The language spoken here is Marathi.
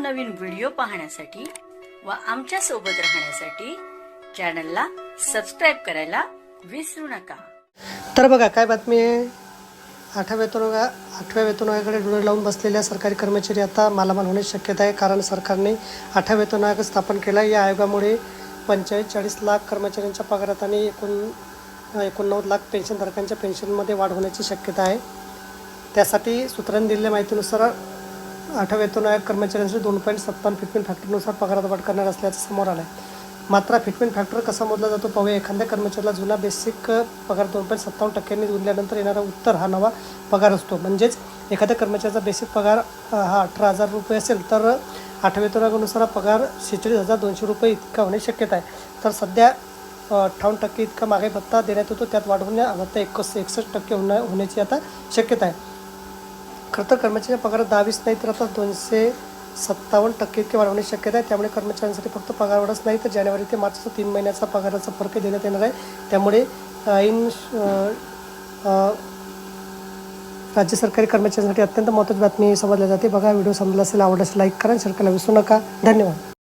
नवनवीन व्हिडिओ पाहण्यासाठी व आमच्या सोबत राहण्यासाठी चॅनलला सबस्क्राइब करायला विसरू नका। तर बघा काय बातमी आहे। 8व्या वेतन आयोगाकडे डोळे लावून बसलेल्या सरकारी कर्मचारी आता मालामाल होण्याची शक्यता आहे, कारण सरकारने 8व्या वेतन आयोग स्थापन केला। या आयोगामुळे 45-40 लाख कर्मचाऱ्यांच्या पगारात आणि 89 लाख पेन्शनधारकांच्या पेन्शनमध्ये वाढ होण्याची शक्यता आहे। त्यासाठी सूत्रांनी दिलेल्या माहितीनुसार 8व्या वेतन आयोग कर्मचाऱ्यांचे 2.57 फिटमेंट फॅक्टरनुसार पगारात वाढ करणार असल्याचं समोर आलं आहे। मात्र फिटमेंट फॅक्टर कसा मोजला जातो पाहूया। एखाद्या कर्मचाऱ्याला जुना बेसिक पगार 2.57% गुणल्यानंतर येणारा उत्तर हा नवा पगार असतो। म्हणजेच एखाद्या कर्मचाऱ्याचा बेसिक पगार हा 18,000 रुपये असेल तर 8व्या वेतन आयोगानुसार पगार 46,200 रुपये इतका होण्याची शक्यता आहे। तर सध्या 58% इतका महागाई भत्ता देण्यात येतो, त्यात वाढ भत्ता 61% होण्याची आता शक्यता आहे। खरं तर कर्मचाऱ्यांच्या पगारात 10-20 नाही तर आता 257% इतके वाढवण्याची शक्यता आहे। त्यामुळे कर्मचाऱ्यांसाठी फक्त पगार वाढच नाही तर जानेवारी ते मार्चचा 3 महिन्याचा पगाराचा फरक देण्यात येणार आहे। त्यामुळे राज्य सरकारी कर्मचाऱ्यांसाठी अत्यंत महत्त्वाची बातमी समजली जाते। बघा व्हिडिओ समजला असेल, आवडला असेल लाईक करा, शेअर करायला विसरू नका। धन्यवाद।